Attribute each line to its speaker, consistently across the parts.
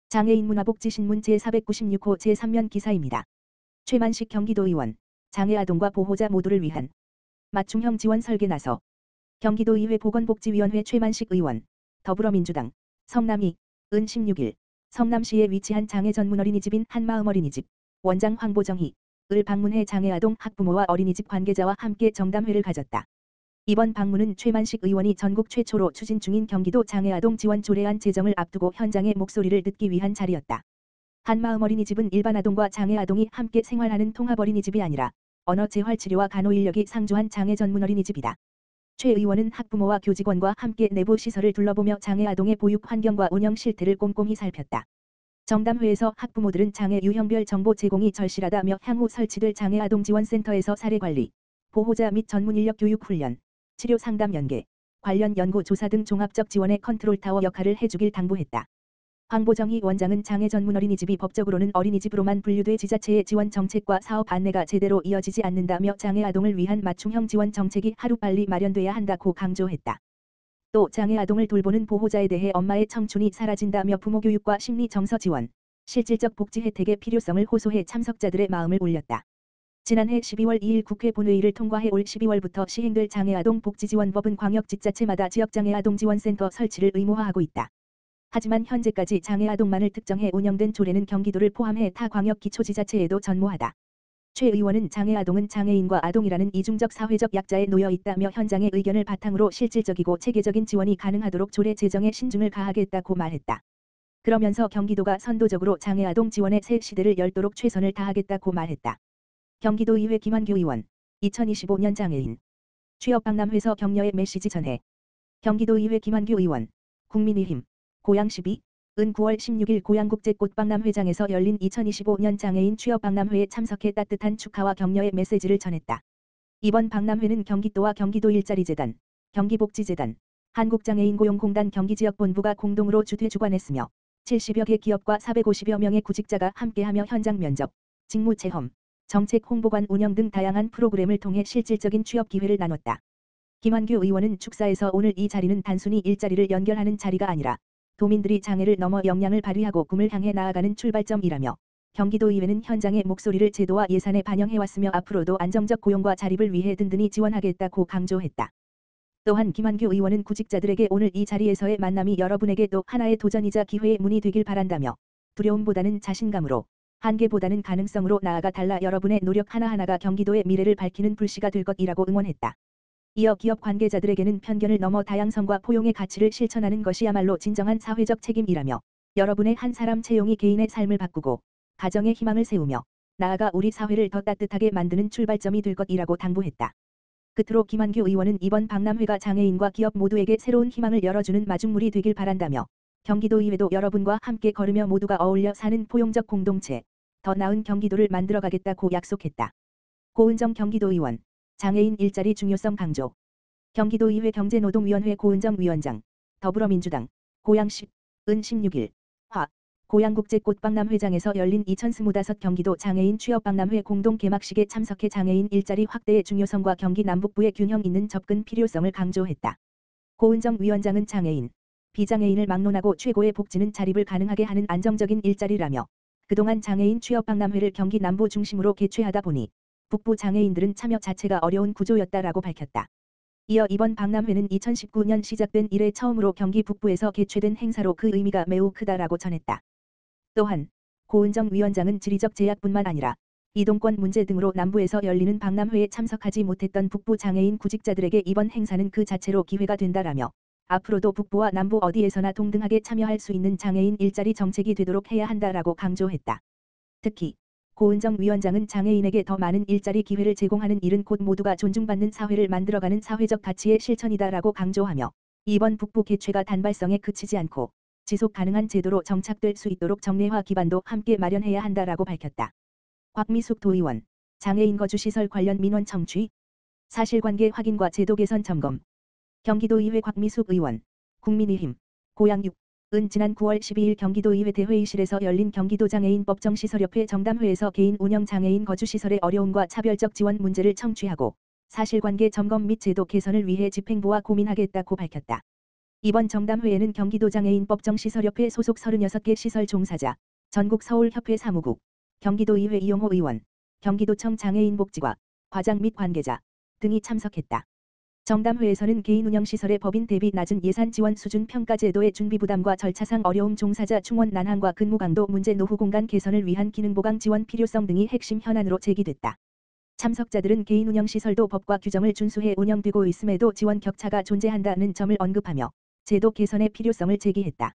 Speaker 1: 장애인 문화복지신문 제496호 제3면 기사입니다. 최만식 경기도의원, 장애아동과 보호자 모두를 위한 맞춤형 지원 설계 나서. 경기도의회 보건복지위원회 최만식 의원, 더불어민주당, 성남이, 은 16일, 성남시에 위치한 장애 전문 어린이집인 한마음 어린이집, 원장 황보정희, 을 방문해 장애아동 학부모와 어린이집 관계자와 함께 정담회를 가졌다. 이번 방문은 최만식 의원이 전국 최초로 추진 중인 경기도 장애아동 지원 조례안 제정을 앞두고 현장의 목소리를 듣기 위한 자리였다. 한마음 어린이집은 일반 아동과 장애 아동이 함께 생활하는 통합 어린이집이 아니라 언어 재활 치료와 간호 인력이 상주한 장애 전문 어린이집이다. 최 의원은 학부모와 교직원과 함께 내부 시설을 둘러보며 장애 아동의 보육 환경과 운영 실태를 꼼꼼히 살폈다. 정담회에서 학부모들은 장애 유형별 정보 제공이 절실하다며 향후 설치될 장애 아동 지원센터에서 사례 관리, 보호자 및 전문 인력 교육 훈련, 치료 상담 연계, 관련 연구 조사 등 종합적 지원의 컨트롤타워 역할을 해주길 당부했다. 황보정희 원장은 장애 전문 어린이집이 법적으로는 어린이집으로만 분류돼 지자체의 지원 정책과 사업 안내가 제대로 이어지지 않는다며 장애 아동을 위한 맞춤형 지원 정책이 하루빨리 마련돼야 한다고 강조했다. 또 장애 아동을 돌보는 보호자에 대해 엄마의 청춘이 사라진다며 부모 교육과 심리 정서 지원, 실질적 복지 혜택의 필요성을 호소해 참석자들의 마음을 울렸다. 지난해 12월 2일 국회 본회의를 통과해 올 12월부터 시행될 장애아동 복지지원법은 광역지자체마다 지역장애아동지원센터 설치를 의무화하고 있다. 하지만 현재까지 장애아동만을 특정해 운영된 조례는 경기도를 포함해 타 광역기초지자체에도 전무하다. 최 의원은 장애아동은 장애인과 아동이라는 이중적 사회적 약자에 놓여 있다며 현장의 의견을 바탕으로 실질적이고 체계적인 지원이 가능하도록 조례 제정에 신중을 다하겠다고 말했다. 그러면서 경기도가 선도적으로 장애아동 지원의 새 시대를 열도록 최선을 다하겠다고 말했다. 경기도의회 김한규 의원, 2025년 장애인 취업박람회에서 격려의 메시지 전해. 경기도의회 김한규 의원, 국민의힘, 고양 12, 은 9월 16일 고양국제꽃박람회장에서 열린 2025년 장애인 취업박람회에 참석해 따뜻한 축하와 격려의 메시지를 전했다. 이번 박람회는 경기도와 경기도 일자리재단, 경기복지재단, 한국장애인고용공단 경기지역본부가 공동으로 주최주관했으며 70여 개 기업과 450여 명의 구직자가 함께하며 현장 면접, 직무체험, 정책 홍보관 운영 등 다양한 프로그램을 통해 실질적인 취업 기회를 나눴다. 김한규 의원은 축사에서 오늘 이 자리는 단순히 일자리를 연결하는 자리가 아니라 도민들이 장애를 넘어 역량을 발휘하고 꿈을 향해 나아가는 출발점이라며 경기도의회는 현장의 목소리를 제도와 예산에 반영해왔으며 앞으로도 안정적 고용과 자립을 위해 든든히 지원하겠다고 강조했다. 또한 김한규 의원은 구직자들에게 오늘 이 자리에서의 만남이 여러분에게도 하나의 도전이자 기회의 문이 되길 바란다며 두려움보다는 자신감으로 한계보다는 가능성으로 나아가 달라 여러분의 노력 하나하나가 경기도의 미래를 밝히는 불씨가 될 것이라고 응원했다. 이어 기업 관계자들에게는 편견을 넘어 다양성과 포용의 가치를 실천하는 것이야말로 진정한 사회적 책임이라며 여러분의 한 사람 채용이 개인의 삶을 바꾸고 가정의 희망을 세우며 나아가 우리 사회를 더 따뜻하게 만드는 출발점이 될 것이라고 당부했다. 끝으로 김한규 의원은 이번 박람회가 장애인과 기업 모두에게 새로운 희망을 열어주는 마중물이 되길 바란다며 경기도의회도 여러분과 함께 걸으며 모두가 어울려 사는 포용적 공동체, 더 나은 경기도를 만들어가겠다고 약속했다. 고은정 경기도의원, 장애인 일자리 중요성 강조. 경기도의회 경제노동위원회 고은정 위원장, 더불어민주당, 고양시, 은 16일, 화, 고양국제꽃박람회장에서 열린 2025 경기도 장애인 취업박람회 공동 개막식에 참석해 장애인 일자리 확대의 중요성과 경기 남북부의 균형 있는 접근 필요성을 강조했다. 고은정 위원장은 장애인, 비장애인을 막론하고 최고의 복지는 자립을 가능하게 하는 안정적인 일자리라며 그동안 장애인 취업박람회를 경기 남부 중심으로 개최하다 보니 북부 장애인들은 참여 자체가 어려운 구조였다라고 밝혔다. 이어 이번 박람회는 2019년 시작된 이래 처음으로 경기 북부에서 개최된 행사로 그 의미가 매우 크다라고 전했다. 또한 고은정 위원장은 지리적 제약뿐만 아니라 이동권 문제 등으로 남부에서 열리는 박람회에 참석하지 못했던 북부 장애인 구직자들에게 이번 행사는 그 자체로 기회가 된다라며 앞으로도 북부와 남부 어디에서나 동등하게 참여할 수 있는 장애인 일자리 정책이 되도록 해야 한다라고 강조했다. 특히 고은정 위원장은 장애인에게 더 많은 일자리 기회를 제공하는 일은 곧 모두가 존중받는 사회를 만들어가는 사회적 가치의 실천이다라고 강조하며 이번 북부 개최가 단발성에 그치지 않고 지속 가능한 제도로 정착될 수 있도록 정례화 기반도 함께 마련해야 한다라고 밝혔다. 곽미숙 도의원, 장애인 거주시설 관련 민원 청취, 사실관계 확인과 제도 개선 점검. 경기도의회 곽미숙 의원, 국민의힘, 고양 6, 은 지난 9월 12일 경기도의회 대회의실에서 열린 경기도 장애인법정시설협회 정담회에서 개인 운영 장애인 거주시설의 어려움과 차별적 지원 문제를 청취하고 사실관계 점검 및 제도 개선을 위해 집행부와 고민하겠다고 밝혔다. 이번 정담회에는 경기도 장애인법정시설협회 소속 36개 시설 종사자, 전국 서울협회 사무국, 경기도의회 이용호 의원, 경기도청 장애인복지과, 과장 및 관계자 등이 참석했다. 정담회에서는 개인운영시설의 법인 대비 낮은 예산 지원 수준 평가 제도의 준비 부담과 절차상 어려움 종사자 충원 난항과 근무 강도 문제 노후 공간 개선을 위한 기능 보강 지원 필요성 등이 핵심 현안으로 제기됐다. 참석자들은 개인운영시설도 법과 규정을 준수해 운영되고 있음에도 지원 격차가 존재한다는 점을 언급하며 제도 개선의 필요성을 제기했다.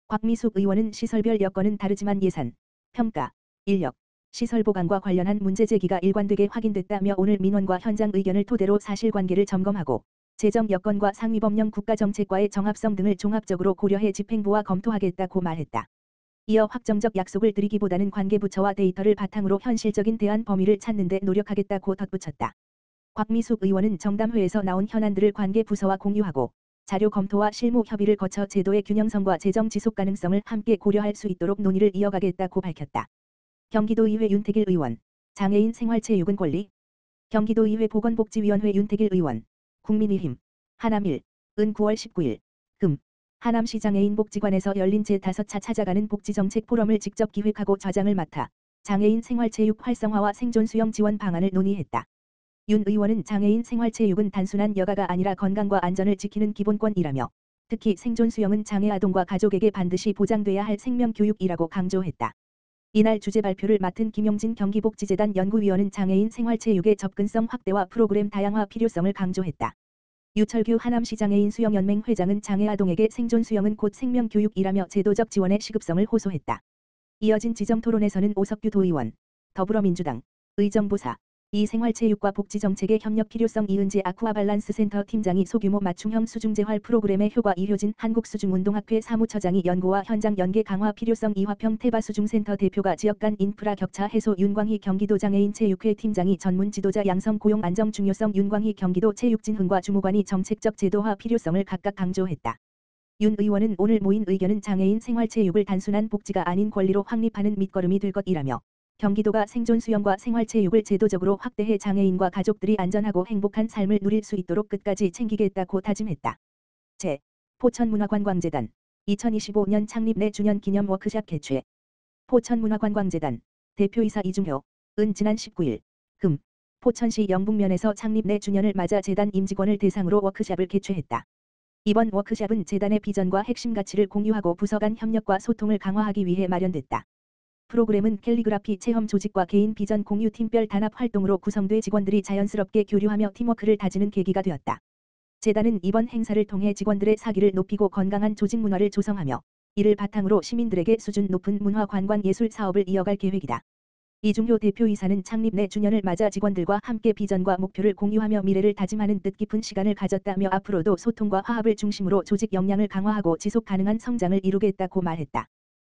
Speaker 1: 곽미숙 의원은 시설별 여건은 다르지만 예산, 평가, 인력, 시설 보강과 관련한 문제 제기가 일관되게 확인됐다며 오늘 민원과 현장 의견을 토대로 사실관계를 점검하고 재정 여건과 상위법령 국가정책과의 정합성 등을 종합적으로 고려해 집행부와 검토하겠다고 말했다. 이어 확정적 약속을 드리기보다는 관계부처와 데이터를 바탕으로 현실적인 대안 범위를 찾는 데 노력하겠다고 덧붙였다. 곽미숙 의원은 정담회에서 나온 현안들을 관계부서와 공유하고 자료 검토와 실무 협의를 거쳐 제도의 균형성과 재정 지속 가능성을 함께 고려할 수 있도록 논의를 이어가겠다고 밝혔다. 경기도의회 윤택일 의원, 장애인 생활체육은 권리. 경기도의회 보건복지위원회 윤택일 의원, 국민의힘, 하남 1, 은 9월 19일, 금, 하남시 장애인복지관에서 열린 제5차 찾아가는 복지정책 포럼을 직접 기획하고 좌장을 맡아 장애인 생활체육 활성화와 생존수영 지원 방안을 논의했다. 윤 의원은 장애인 생활체육은 단순한 여가가 아니라 건강과 안전을 지키는 기본권이라며 특히 생존수영은 장애 아동과 가족에게 반드시 보장돼야 할 생명교육이라고 강조했다. 이날 주제 발표를 맡은 김용진 경기복지재단 연구위원은 장애인 생활체육의 접근성 확대와 프로그램 다양화 필요성을 강조했다. 유철규 하남시 장애인 수영연맹 회장은 장애 아동에게 생존 수영은 곧 생명교육이라며 제도적 지원의 시급성을 호소했다. 이어진 지정토론에서는 오석규 도의원, 더불어민주당, 의정부사, 이 생활체육과 복지정책의 협력 필요성 이은재 아쿠아밸런스 센터 팀장이 소규모 맞춤형 수중재활 프로그램의 효과 이효진 한국수중운동학회 사무처장이 연구와 현장 연계 강화 필요성 이화평 태바수중센터 대표가 지역 간 인프라 격차 해소 윤광희 경기도 장애인체육회 팀장이 전문 지도자 양성 고용 안정 중요성 윤광희 경기도 체육진흥과 주무관이 정책적 제도화 필요성을 각각 강조했다. 윤 의원은 오늘 모인 의견은 장애인 생활체육을 단순한 복지가 아닌 권리로 확립하는 밑거름이 될 것이라며 경기도가 생존 수영과 생활체육을 제도적으로 확대해 장애인과 가족들이 안전하고 행복한 삶을 누릴 수 있도록 끝까지 챙기겠다고 다짐했다. 제. 포천문화관광재단 2025년 창립 4주년 기념 워크샵 개최. 포천문화관광재단 대표이사 이중효, 은 지난 19일, 금, 포천시 영북면에서 창립 4주년을 맞아 재단 임직원을 대상으로 워크샵을 개최했다. 이번 워크샵은 재단의 비전과 핵심 가치를 공유하고 부서 간 협력과 소통을 강화하기 위해 마련됐다. 프로그램은 캘리그라피 체험 조직과 개인 비전 공유 팀별 단합 활동으로 구성돼 직원들이 자연스럽게 교류하며 팀워크를 다지는 계기가 되었다. 재단은 이번 행사를 통해 직원들의 사기를 높이고 건강한 조직 문화를 조성하며 이를 바탕으로 시민들에게 수준 높은 문화 관광 예술 사업을 이어갈 계획이다. 이중효 대표이사는 창립 4주년을 맞아 직원들과 함께 비전과 목표를 공유하며 미래를 다짐하는 뜻깊은 시간을 가졌다며 앞으로도 소통과 화합을 중심으로 조직 역량을 강화하고 지속 가능한 성장을 이루겠다고 말했다.